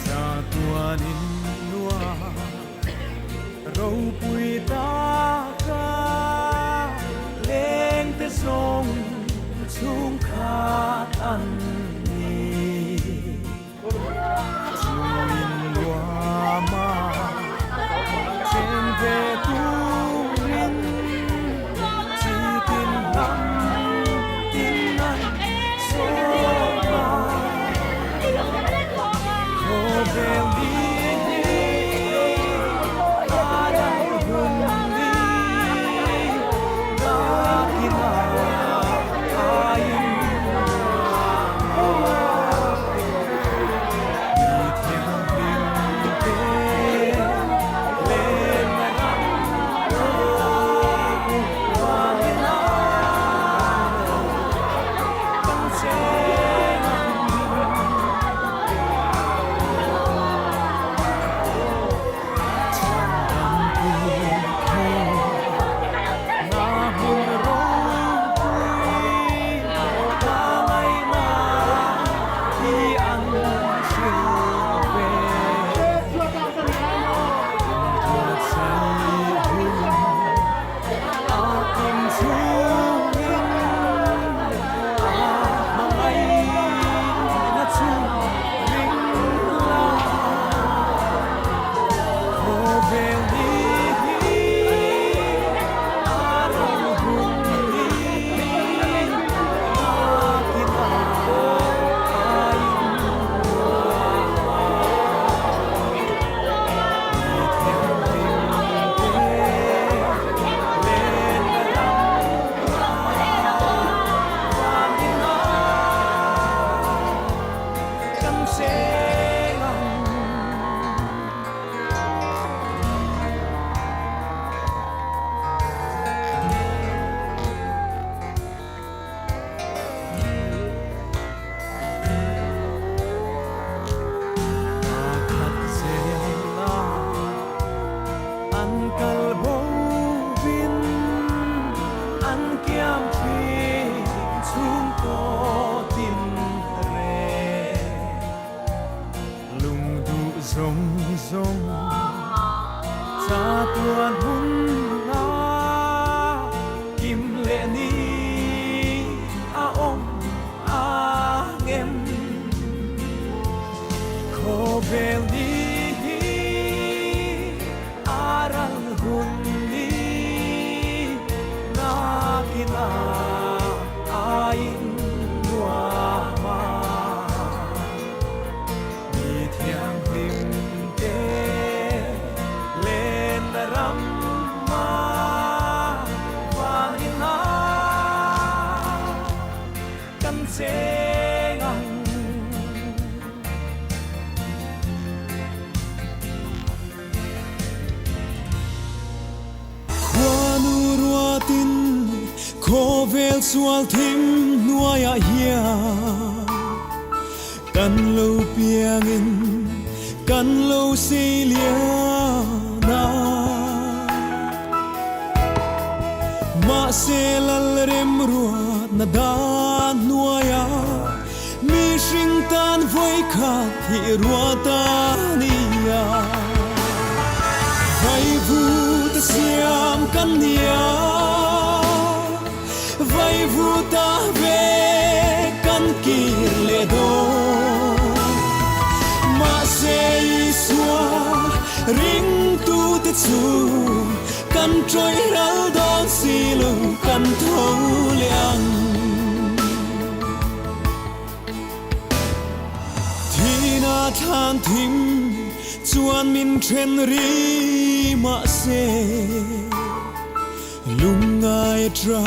sa tuanin nuwa râu bùi ta ca lên tới sông xuống khát ăn ni chuin loa ma trên về tu rin chỉ tin lắm tin anh số ma hồ về đi sa tuan hun na kim lệ ni a om a ngem ko vel ni aral hun ni na kina ain wa ma mi thiang lim Ko vel sual thim nuaya hia kan lo piangin kan lo silia na ma se lal rem ruat na dan nuaya mi shing tan voi khat hi ruata nia vai vu ta siam kan nia vai vu ta ve kan kir le do ma se iswa ring tu te chu kan troi ral don si lu kan thâu liang thina than thim chuan min then ri ma se lungai tra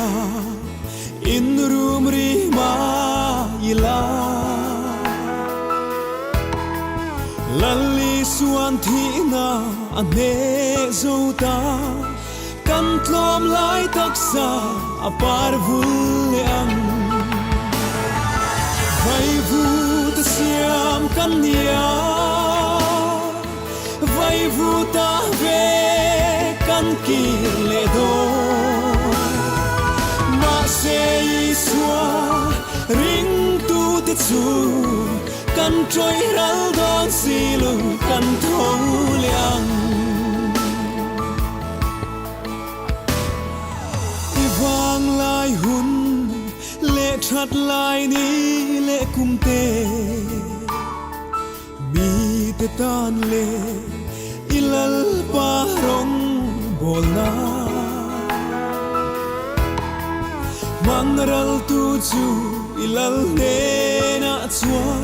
in room ri ma ila lalli suan thina ane zota kan tlom lai taksa apar vuliang vai vu ta siam kan nia vai vu ta ve kan kir le do ma se iswa ring tu te te chu kan trôi ral dong si lu kan thâu liang i vang lai hun lệ thắt lai ni lệ kum te mi te tan le ilal pa rong bol na manral tu chu ilal ne na chua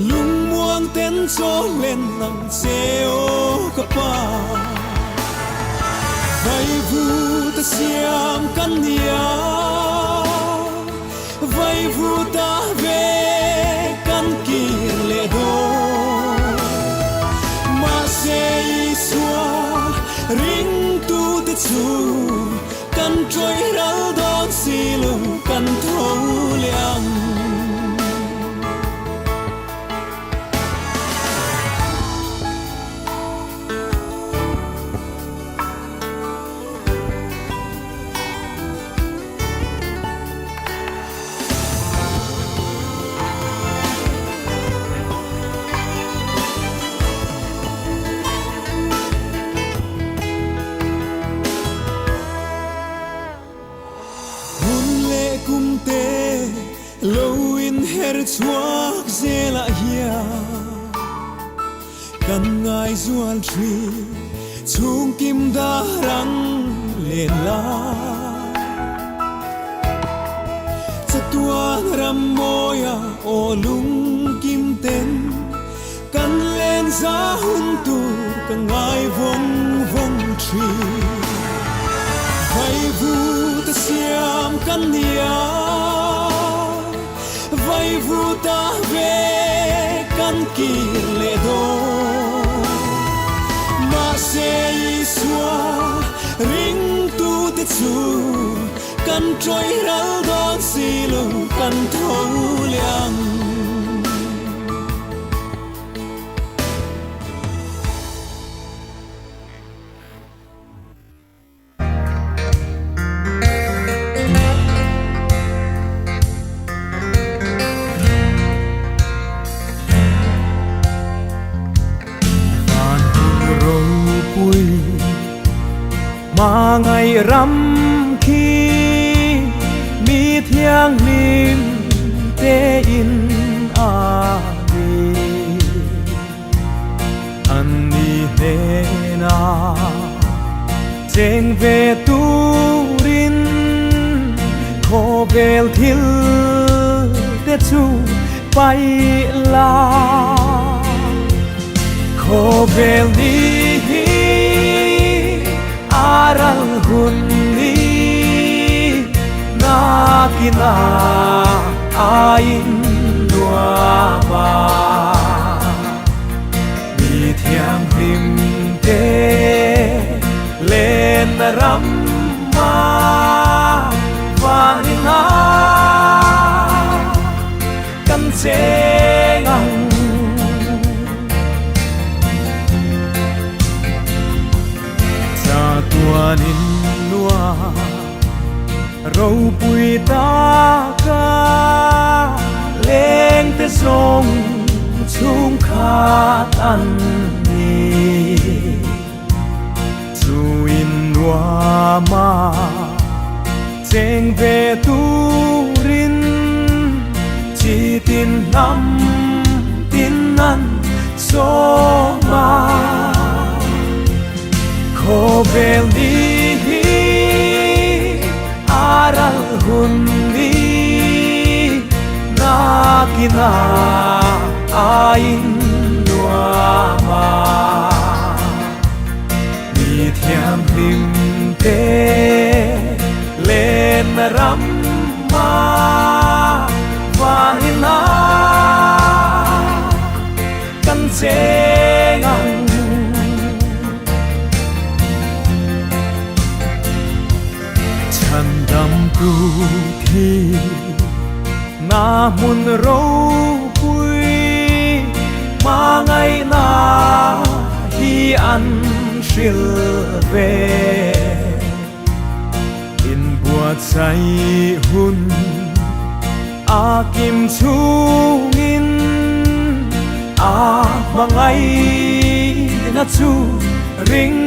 lung muang ten cho lên nang cheo ka pa vai vu ta siam kan nia vai vu ta ve kan kir le do ma se isua ring tu te chu kan trôi ral dong si lu kan thâu liang kum te lo in her chuak zela hia kan ngai zual tri chung kim da rang len la chatuan ram moya o lung kim ten kan len za hun tu kan ngai vong vong tri vai vu ta siam kan nia vai vu ta ve kan kir le do ma se isua ring tu te chu kan trôi ral dong si lu kan thâu liang mà ngày rằm khi mi thiang lim te in a đi anh đi thế na trên về tu rin khô bel thil te chu bay la khô bel đi aral hunni na kina ain dua ma mi thiam him te lên ram ma vanina kan che ngang tuan in lua râu bụi ta ca lên te sông chung khát ăn ni chu in lua ma cheng về tu rin chỉ tin năm tin ăn so ma khô bel đi aral hunni na kina ain dua ma mi thiam lim te lên ram ma vanina kan che ngang đam tu thi na mun râu bụi mà ngày na hi ăn shil về in bùa cháy hun a kim chu na chu ring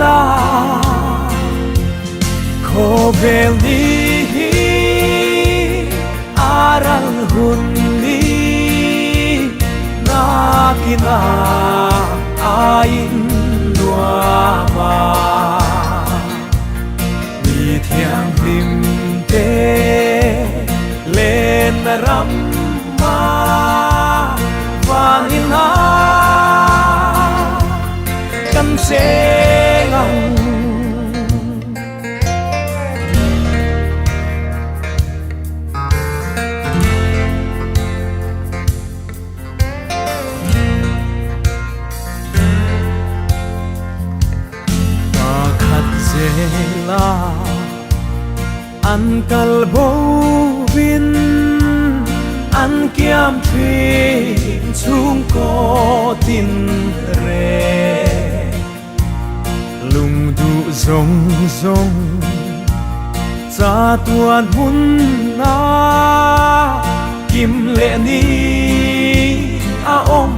la ko vel ni aral hun ni na kina ain lua ma mi thiang lim te lên ram ma vang in na kan se ngang la an kalbo bin an kiam thrin chung ko tin re lung du zong zong cha tuan hun na kim le ni a om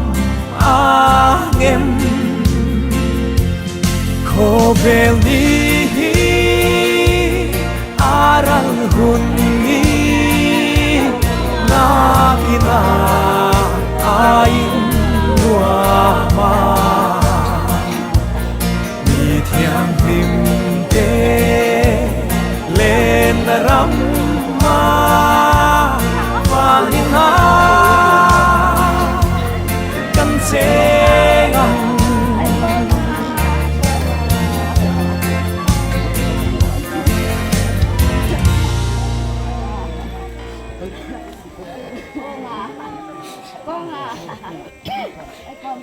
a ngem ko vel ni aral hun ni na kina ain lua ma mi thiang lim te lên ram ma vang in na kan se ngang con à con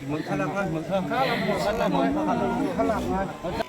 Mừng khá là